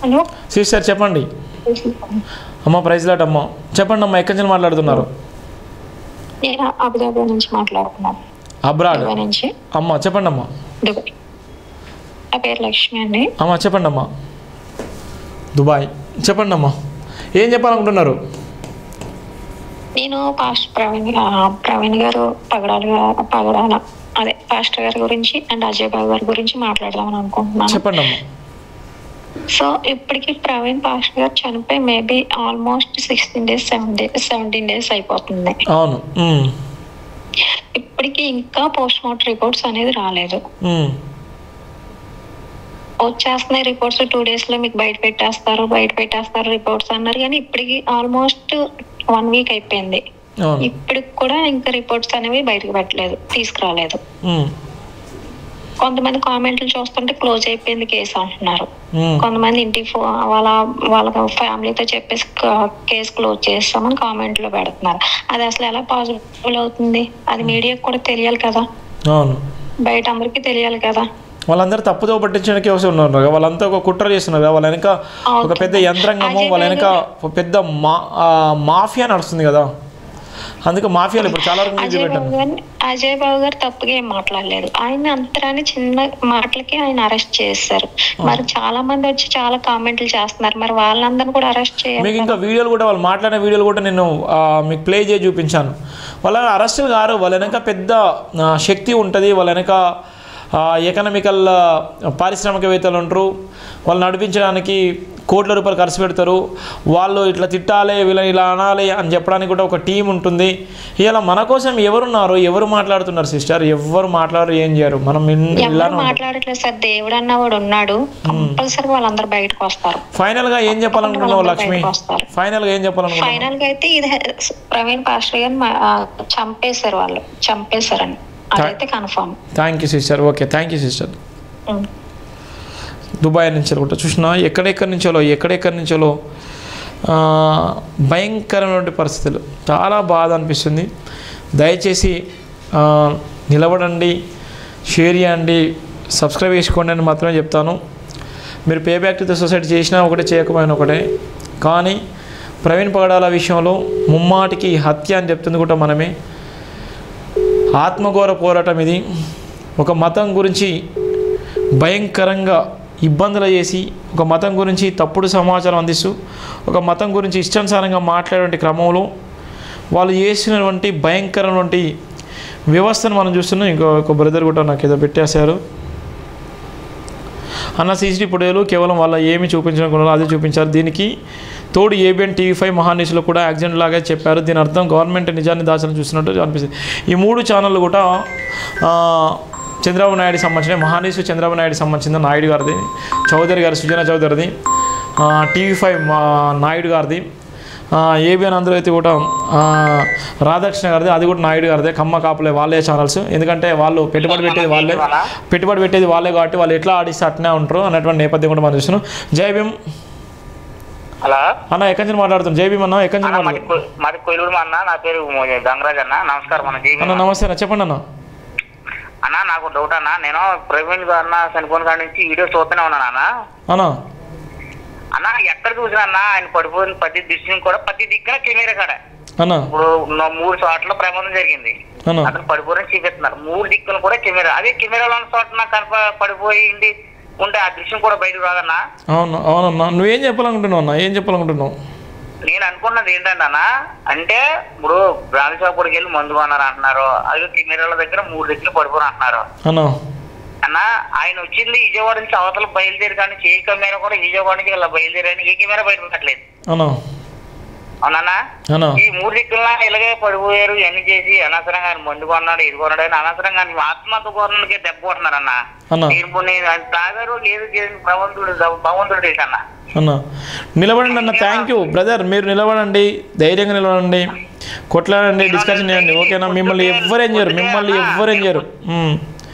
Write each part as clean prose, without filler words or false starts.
Hello sister చెప్పండి అమ్మ. Praise lot అమ్మ. చెప్పండి అమ్మ, ఎక్కడి నుంచి మాట్లాడుతున్నారు? నేను అబుదాబి నుంచి మాట్లాడుతున్నాను. అబ్రాడ్ నుంచి అమ్మ. చెప్పండి అమ్మ. దుబాయ్. నా పేరు లక్ష్మి అండి. అమ్మ చెప్పండి అమ్మ. దుబాయ్. చెప్పండి అమ్మ, ఏం చెప్పాలనుకుంటున్నారు? నేను పాస్టర్ ప్రవీణ్ గారు పగడాల అదే పాస్టర్ గారి గురించి అండ్ అజయ్ బాబు గారి గురించి మాట్లాడదామని అనుకుంటున్నాను. చెప్పండి అమ్మ. సో ఇప్పటికి ప్రవీణ్ పాస్టర్ గారు చనిపోయి మేబీ ఆల్మోస్ట్ 16 days 17 days అయిపోతుంది. అవును. ఇప్పటికి ఇంకా పోస్ట్ మార్టం రిపోర్ట్స్ అనేది రాలేదు. వచ్చేస్తున్నాయి రిపోర్ట్స్, 2 days లో మీకు బయట పెట్టేస్తారు రిపోర్ట్స్ అన్నారు. కానీ ఇప్పటికి ఆల్మోస్ట్ 1 week అయిపోయింది. ఇప్పటికి కూడా ఇంకా రిపోర్ట్స్ అనేవి బయటకు పెట్టలేదు, తీసుకురాలేదు. కొంతమంది కామెంట్లు చూస్తుంటే క్లోజ్ అయిపోయింది కేసు అంటున్నారు. కొంతమంది ఇంటికి వాళ్ళ ఫ్యామిలీతో చెప్పేసి కేసు క్లోజ్ చేస్తామని కామెంట్ లో పెడుతున్నారు. అది అసలు ఎలా పాసిబుల్ అవుతుంది? అది మీడియాకి కూడా తెలియాలి కదా, బయట అందరికీ తెలియాలి కదా. వాళ్ళందరూ తప్పుదో పట్టించడానికి అవసరం ఉన్నారు. వాళ్ళంతా ఒక కుట్ర చేస్తున్నారు. వాళ్ళ వెనక ఒక పెద్ద యంత్రాంగము, వాళ్ళ వెనక పెద్ద మాఫియా నడుస్తుంది కదా. అందుకే మాఫియాలు ఇప్పుడు చాలా అజయ్ బాబు గారు తప్పుగా ఏం మాట్లాడలేదు. ఆయన అంతరాని చిన్న మాటలకి ఆయన అరెస్ట్ చేశారు. మరి చాలా మంది వచ్చి చాలా కామెంట్లు చేస్తున్నారు. మరి వాళ్ళందరినీ కూడా అరెస్ట్ చేయాలి. మీకు ఇంకా వీడియోలు కూడా, వాళ్ళు మాట్లాడిన వీడియోలు కూడా నేను మీకు ప్లే చేసి చూపించాను. వాళ్ళ అరెస్టులు గారు, వాళ్ళ వెనక పెద్ద శక్తి ఉంటుంది. వాళ్ళ వెనక ఎకనామికల్ పారిశ్రామికవేత్తలు ఉంటారు. వాళ్ళు నడిపించడానికి కోట్ల రూపాయలు ఖర్చు పెడతారు. వాళ్ళు ఇట్లా తిట్టాలి, వీళ్ళని ఇలా అనాలి అని చెప్పడానికి కూడా ఒక టీం ఉంటుంది. ఇలా మన కోసం ఎవరున్నారు, ఎవరు మాట్లాడుతున్నారు సిస్టర్? ఎవరు మాట్లాడరు, ఏం చేయరు. మనం మాట్లాడట్లేదు సార్. దేవుడు అన్నవాడు ఉన్నాడు, కంపల్సరీ వాళ్ళందరూ బయటకు వస్తారు. ఫైనల్ గా ఏం చెప్పాలనుకుంటున్నావు లక్ష్మి? ఫైనల్ గా ఏం చెప్పాలనుకుంటున్నావు? ఫైనల్ గా అయితే ఇది ప్రవీణ్ పాస్టర్ గారిని చంపేశారు, వాళ్ళు చంపేశారని అదైతే confirm. Thank you sister. Okay, thank you sister. Dubai నుంచి కూడా చూసినా ఎక్కడెక్కడి నుంచో భయంకరమైన పరిస్థితులు. చాలా బాధ అనిపిస్తుంది. దయచేసి నిలబడండి, షేర్ చేయండి, సబ్స్క్రైబ్ చేసుకోండి అని మాత్రమే చెప్తాను. మీరు pay back to the society చేసినా ఒకటే, చేయకపోయినా ఒకటే. కానీ ప్రవీణ్ పగడాల విషయంలో ముమ్మాటికి హత్య అని చెప్తుంది కూడా మనమే. ఆత్మఘోర పోరాటం ఇది. ఒక మతం గురించి భయంకరంగా ఇబ్బందులు చేసి, ఒక మతం గురించి తప్పుడు సమాచారం అందిస్తూ, ఒక మతం గురించి ఇష్టానుసారంగా మాట్లాడే క్రమంలో వాళ్ళు చేసినటువంటి భయంకరమైనటువంటి వ్యవస్థను మనం చూస్తున్నాం. ఇంకొక బ్రదర్ కూడా నాకు ఏదో పెట్టేశారు అన్న. సీసీటీవీ ఫుటేజ్లు కేవలం వాళ్ళ ఏమి చూపించడం అదే చూపించారు. దీనికి తోడు ABN TV5 మహాన్యూస్లో కూడా యాక్సిడెంట్ లాగా చెప్పారు. దీని అర్థం గవర్నమెంట్ నిజాన్ని దాచాలని చూస్తున్నట్టు అనిపిస్తుంది. ఈ 3 ఛానళ్ళు కూడా చంద్రబాబు నాయుడికి సంబంధించిన మహాన్యూస్, చంద్రబాబు నాయుడికి సంబంధించిన నాయుడు గారిది, చౌదరి గారి సుజనా చౌదరిది, TV5 నాయుడు గారిది, ABN అందులో అయితే కూడా రాధాకృష్ణ గారిది, అది కూడా నాయుడు గారిదే. కమ్మ కాపులే వాళ్ళే ఛానల్స్. ఎందుకంటే వాళ్ళు పెట్టుబడి పెట్టేది వాళ్ళే కాబట్టి వాళ్ళు ఎట్లా ఆడిస్తే అట్నే ఉంటారు అన్నటువంటి నేపథ్యం కూడా మనం చూస్తున్నాం. జై భీమ్. హలో అన్న, ఎక్కడి నుంచి మాట్లాడుతున్నాం? జై భీమ్ అన్న, ఎక్కడి నుంచి మాది కోయిలూరు అన్న. నా పేరు గంగరాజ్ అన్న. నమస్కారం అన్న. నమస్తే అన్న, చెప్పండి అన్న. అన్న నాకు డౌట్ అన్న, నేను ప్రవీణ్ అన్న చనిపోయిన కాడి నుంచి వీడియో చూస్తూనే ఉన్నాను అన్న. అన్న ఎక్కడ చూసినా అన్న ఆయన పడిపోయిన ప్రతి దృష్టిని కూడా ప్రతి దిక్కున కెమెరా కాడ. ఇప్పుడు 3 చోట్ల ప్రమాదం జరిగింది. అతను పడిపోయిన చూపిస్తున్నారు. 3 దిక్కులు కూడా కెమెరా. అదే కెమెరాలో ఉన్న చోట నాకు పడిపోయి ఉంటే ఆ దృశ్యం కూడా బయటకు రాదన్నా. అవునన్నా, నువ్వేం చెప్పాలనుకుంటున్నావు అన్న? ఏం చెప్పాలనుకుంటున్నావు? నేను అనుకున్నది ఏంటంటే అన్న, అంటే ఇప్పుడు బ్రాండ్ షాప్ కూడా వెళ్ళి మందు కొన్నారు అంటున్నారు. అదే కెమెరాల దగ్గర 3 దిక్కులు పడిపోరు అంటున్నారు అన్న. ఆయన వచ్చింది విజయవాడ నుంచి అవతల బయలుదేరి, కానీ ఏ కెమెరా కూడా విజయవాడ నుంచి ఇలా బయలుదేరని ఏ కెమెరా బయట పెట్టలేదు. అవునన్నా, ఈ 3 దిక్కుల ఇలాగే పడిపోయారు. ఇవన్నీ చేసి అనవసరంగా ఆయన మందు కొన్నాడు, ఇది కొన్నాడు అని అనవసరంగా ఆత్మహత్య కోరణకే దెబ్బ కొట్టున్నారన్న. నేను తాగారు లేదు భగవంతుడు అన్న. నిలబడండి అన్న. Thank you brother. మీరు నిలబడండి, ధైర్యంగా నిలబడండి, కొట్లాడండి, డిస్కషన్ చేయండి. ఓకేనా? మిమ్మల్ని ఎవ్వరేం చేయరు.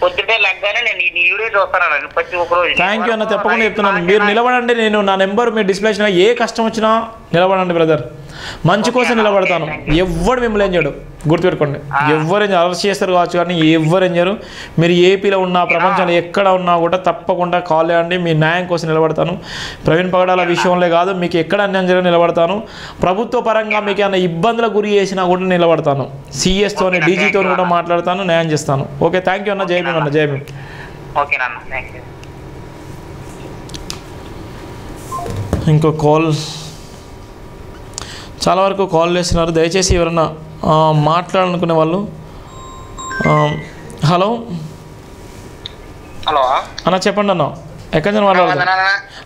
పొద్దుటే లగ్గానే నేను ఈ వీడియో చూస్తాను ప్రతి ఒక్కరోజు. థ్యాంక్ యూ అన్న, తప్పకుండా చెప్తున్నాను. మీరు నిలబడండి. నేను నా నెంబర్ మీరు డిస్ప్లే ఏ కష్టం వచ్చినా నిలబడండి బ్రదర్. మంచి కోసం నిలబడతాను. ఎవ్వడు మిమ్మల్ని ఏం చేయడు. గుర్తుపెట్టుకోండి. ఎవరు అరెస్ట్ చేస్తారు కావచ్చు కానీ ఎవరు చేయరు. మీరు ఏపీలో ఉన్న ప్రపంచంలో ఎక్కడ ఉన్నా కూడా తప్పకుండా కాల్ చేయండి. మీ న్యాయం కోసం నిలబడతాను. ప్రవీణ్ పగడాల విషయంలో కాదు, మీకు ఎక్కడ అన్యాయం జరిగినా నిలబడతాను. ప్రభుత్వ పరంగా మీకు ఏమైనా ఇబ్బందులకు గురి చేసినా కూడా నిలబడతాను. సిఎస్తోని డీజీతో కూడా మాట్లాడతాను, న్యాయం చేస్తాను. ఓకే, థ్యాంక్ యూ అన్న. జై భీమ్ అన్న. జై భీమ్. ఇంకో కాల్, చాలా వరకు కాల్ చేస్తున్నారు. దయచేసి ఎవరన్నా మాట్లాడాలనుకునే వాళ్ళు. హలో హలో అన్న, చెప్పండి అన్న. ఎక్కడి నుంచి మాట్లాడుతున్నా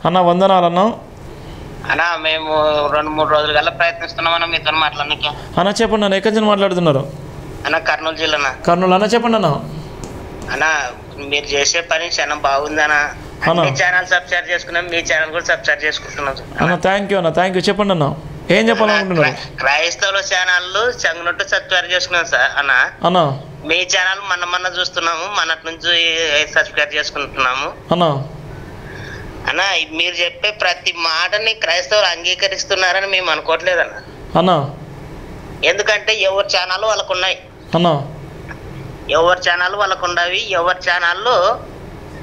అన్న? వందనాలన్నా. అన్నా మేము 2-3 రోజుల కల్లా ప్రయత్నిస్తున్నాం అన్న మీతో మాట్లాడడానికి. అన్న చెప్పండి అన్న, ఎక్కడి నుంచి మాట్లాడుతున్నారు? అన్న కర్నూలు జిల్లా. కర్నూలు. అన్న చెప్పండి అన్న. అన్న మీరు చేసే పని చాలా బాగుందన్న. మీ ఛానల్ సబ్స్క్రైబ్ చేసుకున్నాం, మీ ఛానల్ కూడా సబ్స్క్రైబ్ చేసుకుంటున్నాం అన్న. థ్యాంక్ యూ అన్న, థ్యాంక్ యూ. చెప్పండి అన్న, ఏం చెప్పాలనుకుంటున్నారు? క్రైస్తవుల ఛానల్ చంగునట్టు సబ్స్క్రైబ్ చేసుకున్నాం సార్ అన్న. అన్న మీ ఛానల్ మొన్న చూస్తున్నాము, మొన్నటి నుంచి సబ్స్క్రైబ్ చేసుకుంటున్నాము అన్న. అన్న మీరు చెప్పే ప్రతి మాటని క్రైస్తవులు అంగీకరిస్తున్నారని మేము అనుకోవట్లేదు అన్న. అన్న ఎందుకంటే ఎవరి ఛానల్ వాళ్ళకు ఉన్నాయి అన్న, ఎవరి ఛానల్ వాళ్ళకు ఉండవి, ఎవరి ఛానళ్ళు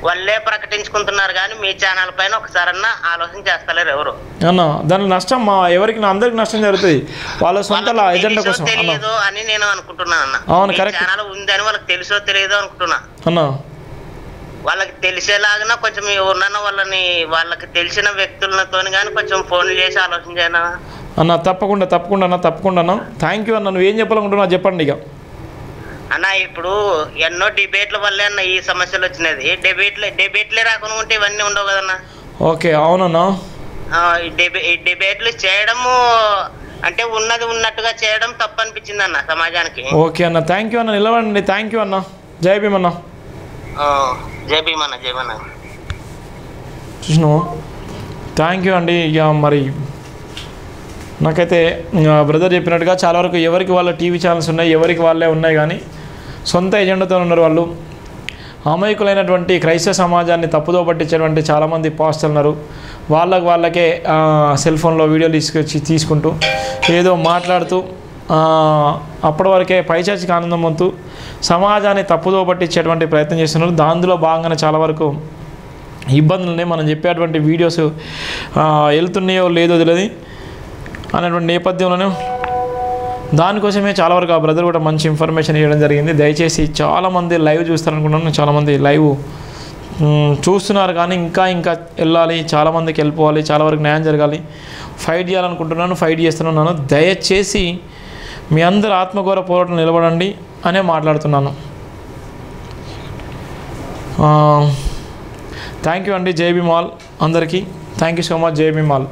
వాళ్ళే ప్రకటించుకుంటున్నారు. కానీ మీ ఛానల్ పైన ఒకసారన్నా ఆలోచన చేస్తలేరు ఎవరు అన్న. దాని నష్టం ఎవరికి, అందరికి నష్టం జరుగుతుంది. వాళ్ళ సొంత ఎజెండా కోసం తెలియదు అని నేను అనుకుంటున్నాను అన్న. అవును, కరెక్ట్. ఛానల్ ఉందని వాళ్ళకి తెలుసో తెలియదో అనుకుంటున్నా అన్న. వాళ్ళకి తెలిసేలాగా కొంచెం ఎవరినన్నా వాళ్ళకి తెలిసిన వ్యక్తులతో కానీ కొంచెం ఫోన్లు చేసి ఆలోచన చేయనా అన్న. తప్పకుండా తప్పకుండా అన్న, తప్పకుండా అన్న. థ్యాంక్ యూ అన్న. నువ్వు ఏం చెప్పాలనుకుంటున్నా చెప్పండి ఇక. అన్న ఇప్పుడు ఎన్నో డిబేట్ల వల్లే అన్న ఈ సమస్యలు వచ్చినది. డిబేట్లే రాకుండా ఉంటే ఇవన్నీ ఉండవు కదన్న. ఓకే, అవునన్నా. డిబేట్లు చేయడము అంటే ఉన్నది ఉన్నట్టుగా చేయడం తప్పు అనిపించింది అన్న సమాజానికి. ఓకే అన్న, థ్యాంక్ యూ అన్న. నిలవండి. థ్యాంక్ యూ అన్న. జై భీమ్ అన్న. జై భీమ్ అన్న. జై భీమ్ అన్న. చూసినావు, థ్యాంక్ యూ అండి. ఇక మరి నాకైతే బ్రదర్ చెప్పినట్టుగా చాలా వరకు ఎవరికి వాళ్ళ టీవీ ఛానల్స్ ఉన్నాయి, ఎవరికి వాళ్ళే ఉన్నాయి. కానీ సొంత ఎజెండాతో ఉన్నారు వాళ్ళు. అమాయకులైనటువంటి క్రైస్తవ సమాజాన్ని తప్పుదో పట్టించేటువంటి చాలామంది పాస్టర్లు ఉన్నారు. వాళ్ళకే సెల్ ఫోన్లో వీడియోలు తీసుకుంటూ ఏదో మాట్లాడుతూ అప్పటి వరకే పైచాచికి ఆనందం పొందుతూ సమాజాన్ని తప్పుదో పట్టించేటువంటి ప్రయత్నం చేస్తున్నారు. దానిలో భాగంగానే చాలా వరకు ఇబ్బందులు మనం చెప్పేటువంటి వీడియోస్ వెళ్తున్నాయో లేదో తెలియదు అనేటువంటి నేపథ్యంలోనే దానికోసమే చాలా వరకు ఆ బ్రదర్ కూడా మంచి ఇన్ఫర్మేషన్ ఇవ్వడం జరిగింది. దయచేసి చాలామంది లైవ్ చూస్తారనుకుంటున్నాను. చాలామంది లైవ్ చూస్తున్నారు కానీ ఇంకా వెళ్ళాలి, చాలామందికి వెళ్ళిపోవాలి, చాలా వరకు న్యాయం జరగాలి, ఫైట్ చేయాలనుకుంటున్నాను, ఫైట్ చేస్తున్నాను. దయచేసి మీ అందరు ఆత్మగౌరవ పోరాటం నిలబడండి అనే మాట్లాడుతున్నాను. థ్యాంక్ యూ అండి. జై భీమ్ ఆల్ అందరికీ. Thank you so much. జై భీమ్ ఆల్.